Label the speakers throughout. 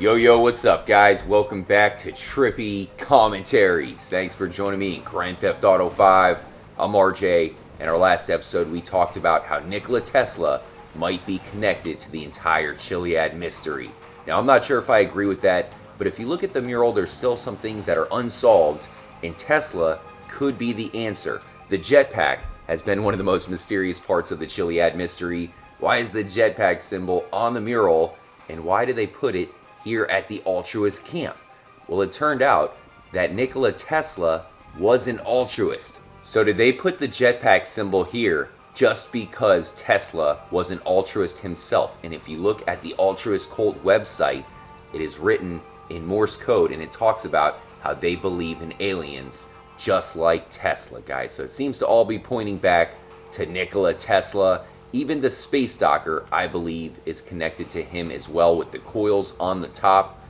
Speaker 1: Yo, what's up, guys? Welcome back to Trippy Commentaries. Thanks for joining me in Grand Theft Auto 5. I'm RJ. In our last episode, we talked about how Nikola Tesla might be connected to the entire Chiliad mystery. Now, I'm not sure if I agree with that, but if you look at the mural, there's still some things that are unsolved, and Tesla could be the answer. The jetpack has been one of the most mysterious parts of the Chiliad mystery. Why is the jetpack symbol on the mural, and why do they put it here at the altruist camp? Well, it turned out that Nikola Tesla was an altruist. So did they put the jetpack symbol here just because Tesla was an altruist himself? And if you look at the altruist cult website, it is written in Morse code, and it talks about how they believe in aliens just like Tesla, guys. So it seems to all be pointing back to Nikola Tesla. Even the space docker, I believe, is connected to him as well, with the coils on the top,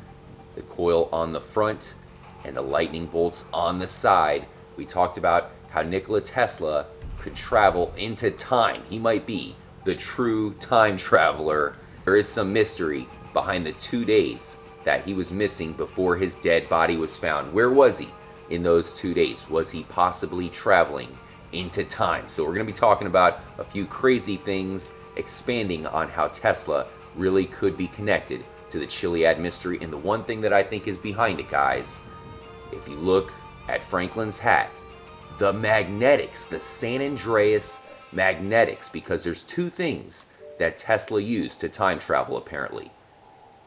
Speaker 1: the coil on the front, and the lightning bolts on the side. We talked about how Nikola Tesla could travel into time. He might be the true time traveler. There is some mystery behind the 2 days that he was missing before his dead body was found. Where was he in those 2 days? Was he possibly traveling into time? So we're going to be talking about a few crazy things, expanding on how Tesla really could be connected to the Chiliad mystery. And the one thing that I think is behind it, guys, if you look at Franklin's hat, the magnetics, the San Andreas magnetics, because there's two things that Tesla used to time travel apparently.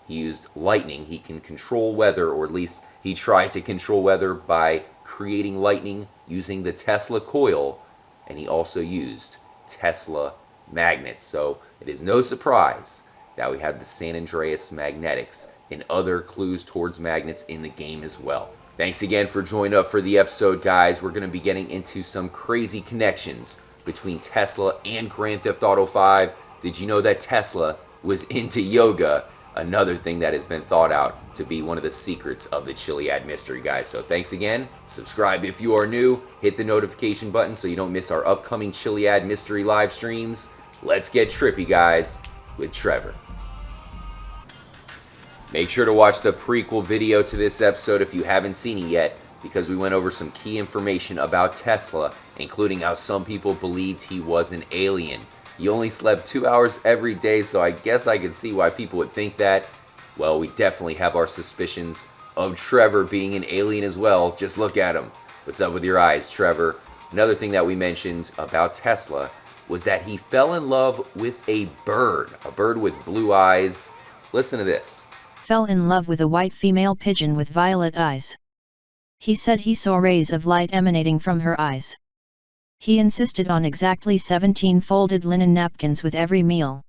Speaker 1: He used lightning. He can control weather, or at least he tried to control weather by creating lightning using the Tesla coil, and he also used Tesla magnets. So it is no surprise that we have the San Andreas magnetics and other clues towards magnets in the game as well. Thanks again for joining up for the episode, guys. We're going to be getting into some crazy connections between Tesla and Grand Theft Auto 5. Did you know that Tesla was into yoga? Another thing that has been thought out to be one of the secrets of the Chiliad mystery, guys. So thanks again. Subscribe if you are new. Hit the notification button so you don't miss our upcoming Chiliad mystery live streams. Let's get trippy, guys, with Trevor. Make sure to watch the prequel video to this episode if you haven't seen it yet, because we went over some key information about Tesla, including how some people believed he was an alien. He only slept 2 hours every day, so I guess I could see why people would think that. Well, we definitely have our suspicions of Trevor being an alien as well. Just look at him. What's up with your eyes, Trevor? Another thing that we mentioned about Tesla was that he fell in love with a bird with blue eyes. Listen to this.
Speaker 2: Fell in love with a white female pigeon with violet eyes. He said he saw rays of light emanating from her eyes. He insisted on exactly 17 folded linen napkins with every meal.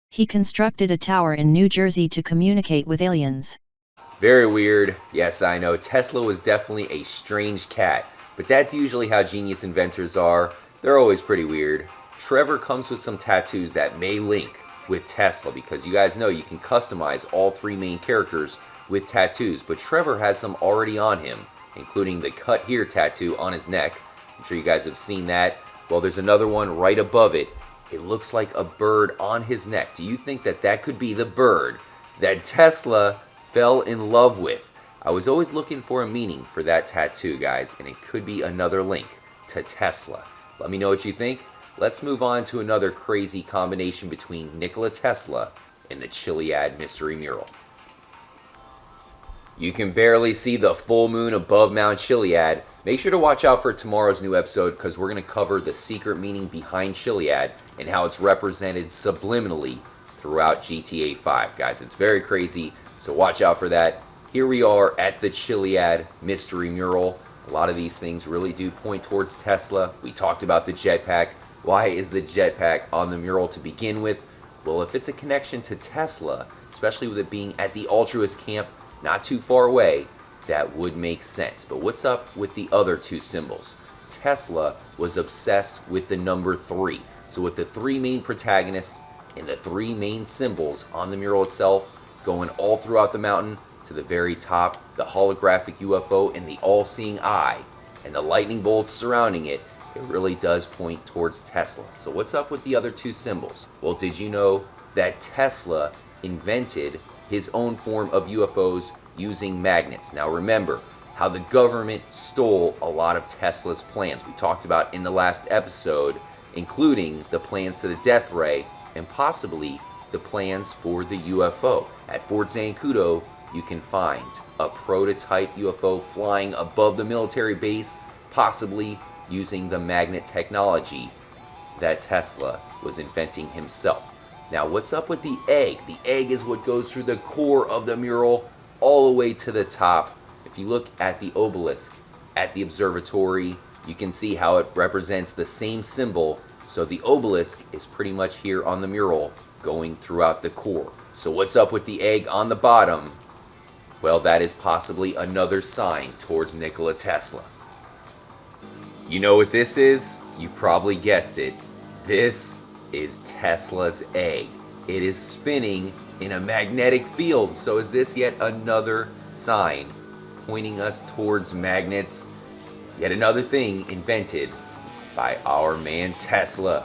Speaker 2: He constructed a tower in New Jersey to communicate with aliens.
Speaker 1: Very weird. Yes, I know. Tesla was definitely a strange cat, but that's usually how genius inventors are. They're always pretty weird. Trevor comes with some tattoos that may link with Tesla, because you guys know you can customize all three main characters with tattoos, but Trevor has some already on him, including the Cut Here tattoo on his neck. I'm sure you guys have seen that. Well, there's another one right above it. It looks like a bird on his neck. Do you think that that could be the bird that Tesla fell in love with? I was always looking for a meaning for that tattoo, guys, and it could be another link to Tesla. Let me know what you think. Let's move on to another crazy combination between Nikola Tesla and the Chiliad mystery mural. You can barely see the full moon above Mount Chiliad. Make sure to watch out for tomorrow's new episode, because we're going to cover the secret meaning behind Chiliad and how it's represented subliminally throughout GTA 5. Guys, it's very crazy, so watch out for that. Here we are at the Chiliad mystery mural. A lot of these things really do point towards Tesla. We talked about the jetpack. Why is the jetpack on the mural to begin with? Well, if it's a connection to Tesla, especially with it being at the altruist camp, not too far away, that would make sense. But what's up with the other two symbols? Tesla was obsessed with the number 3. So with the 3 main protagonists and the 3 main symbols on the mural itself, going all throughout the mountain to the very top, the holographic UFO and the all-seeing eye, and the lightning bolts surrounding it, it really does point towards Tesla. So what's up with the other two symbols? Well, did you know that Tesla invented his own form of UFOs using magnets. Now remember how the government stole a lot of Tesla's plans. We talked about in the last episode, including the plans to the death ray and possibly the plans for the UFO. At Fort Zancudo, you can find a prototype UFO flying above the military base, possibly using the magnet technology that Tesla was inventing himself. Now, what's up with the egg? The egg is what goes through the core of the mural all the way to the top. If you look at the obelisk at the observatory, you can see how it represents the same symbol. So the obelisk is pretty much here on the mural going throughout the core. So what's up with the egg on the bottom? Well, that is possibly another sign towards Nikola Tesla. You know what this is? You probably guessed it. This is Tesla's egg. It is spinning in a magnetic field. So is this yet another sign pointing us towards magnets? Yet another thing invented by our man Tesla.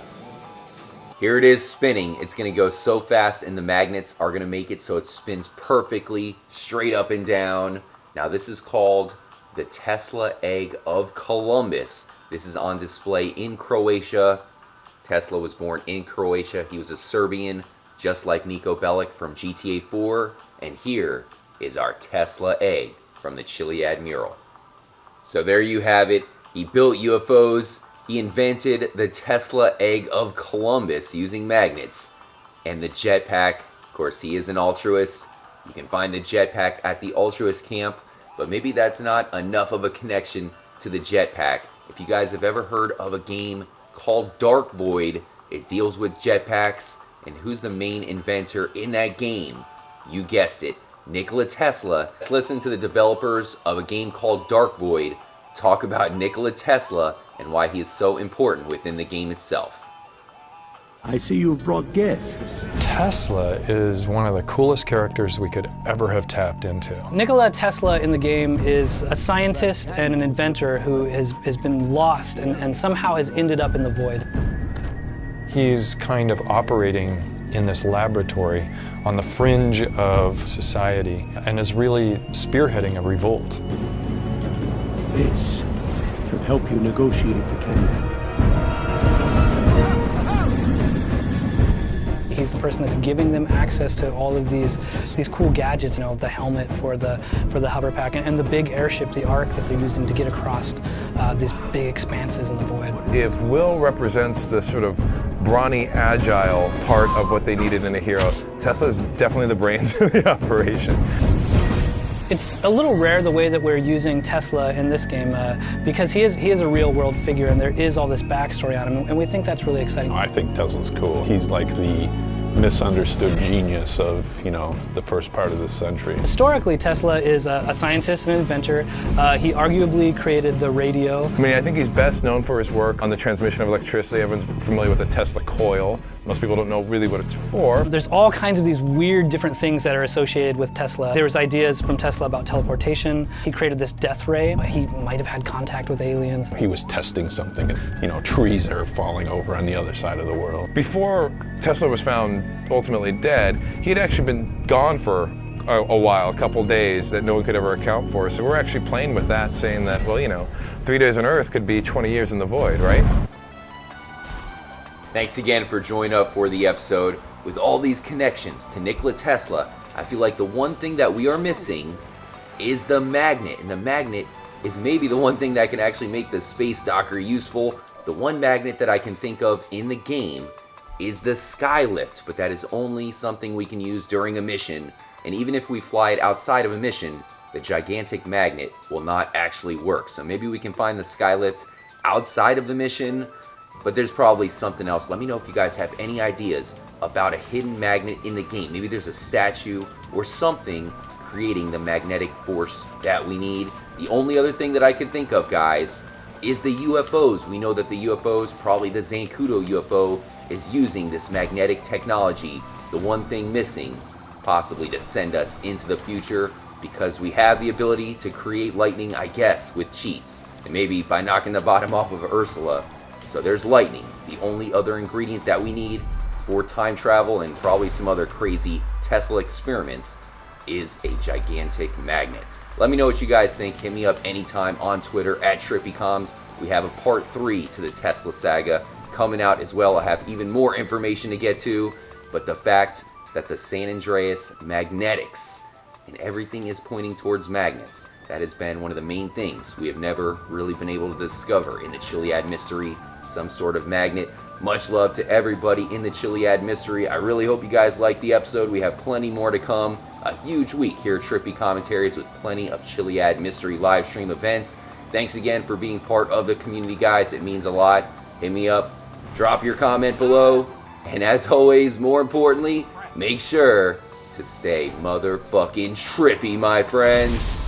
Speaker 1: Here it is spinning. It's going to go so fast, and the magnets are going to make it so it spins perfectly straight up and down. Now this is called the Tesla Egg of Columbus. This is on display in Croatia. Tesla was born in Croatia. He was a Serbian, just like Niko Bellic from GTA 4. And here is our Tesla egg from the Chiliad mural. So there you have it. He built UFOs. He invented the Tesla Egg of Columbus using magnets. And the jetpack, of course, he is an altruist. You can find the jetpack at the altruist camp. But maybe that's not enough of a connection to the jetpack. If you guys have ever heard of a game called Dark Void, it deals with jetpacks. And who's the main inventor in that game? You guessed it, Nikola Tesla. Let's listen to the developers of a game called Dark Void talk about Nikola Tesla and why he is so important within the game itself.
Speaker 3: I see you've brought guests.
Speaker 4: Tesla is one of the coolest characters we could ever have tapped into.
Speaker 5: Nikola Tesla in the game is a scientist and an inventor who has been lost and somehow has ended up in the void.
Speaker 4: He's kind of operating in this laboratory on the fringe of society and is really spearheading a revolt.
Speaker 3: This should help you negotiate the kingdom.
Speaker 5: He's the person that's giving them access to all of these cool gadgets, you know, the helmet for the hover pack and the big airship, the Ark that they're using to get across these big expanses in the void.
Speaker 6: If Will represents the sort of brawny, agile part of what they needed in a hero, Tesla is definitely the brains of the operation.
Speaker 5: It's a little rare the way that we're using Tesla in this game because he is a real world figure and there is all this backstory on him, and we think that's really exciting.
Speaker 7: I think Tesla's cool. He's like the misunderstood genius of, you know, the first part of this century.
Speaker 5: Historically, Tesla is a scientist and an inventor. He arguably created the radio.
Speaker 6: I mean, I think he's best known for his work on the transmission of electricity. Everyone's familiar with the Tesla coil. Most people don't know really what it's for.
Speaker 5: There's all kinds of these weird different things that are associated with Tesla. There's ideas from Tesla about teleportation. He created this death ray. He might have had contact with aliens.
Speaker 7: He was testing something and, you know, trees are falling over on the other side of the world.
Speaker 6: Before Tesla was found ultimately dead, he had actually been gone for a while, a couple days that no one could ever account for. So we're actually playing with that, saying that, well, you know, 3 days on Earth could be 20 years in the void, right?
Speaker 1: Thanks again for joining up for the episode. With all these connections to Nikola Tesla, I feel like the one thing that we are missing is the magnet. And the magnet is maybe the one thing that can actually make the space docker useful. The one magnet that I can think of in the game is the skylift, but that is only something we can use during a mission. And even if we fly it outside of a mission, the gigantic magnet will not actually work. So maybe we can find the skylift outside of the mission, but there's probably something else. Let me know if you guys have any ideas about a hidden magnet in the game. Maybe there's a statue or something creating the magnetic force that we need. The only other thing that I can think of, guys, is the UFOs. We know that the UFOs, probably the Zancudo UFO, is using this magnetic technology. The one thing missing, possibly to send us into the future, because we have the ability to create lightning, I guess, with cheats. And maybe by knocking the bottom off of Ursula. So there's lightning, the only other ingredient that we need for time travel and probably some other crazy Tesla experiments is a gigantic magnet. Let me know what you guys think. Hit me up anytime on Twitter at TrippyComs. We have a part 3 to the Tesla saga coming out as well. I have even more information to get to, but the fact that the San Andreas magnetics and everything is pointing towards magnets, that has been one of the main things we have never really been able to discover in the Chiliad mystery, some sort of magnet. Much love to everybody in the Chiliad mystery. I really hope you guys liked the episode. We have plenty more to come. A huge week here at Trippy Commentaries with plenty of Chiliad mystery live stream events. Thanks again for being part of the community, guys. It means a lot. Hit me up, drop your comment below, and as always, more importantly, make sure to stay motherfucking trippy, my friends.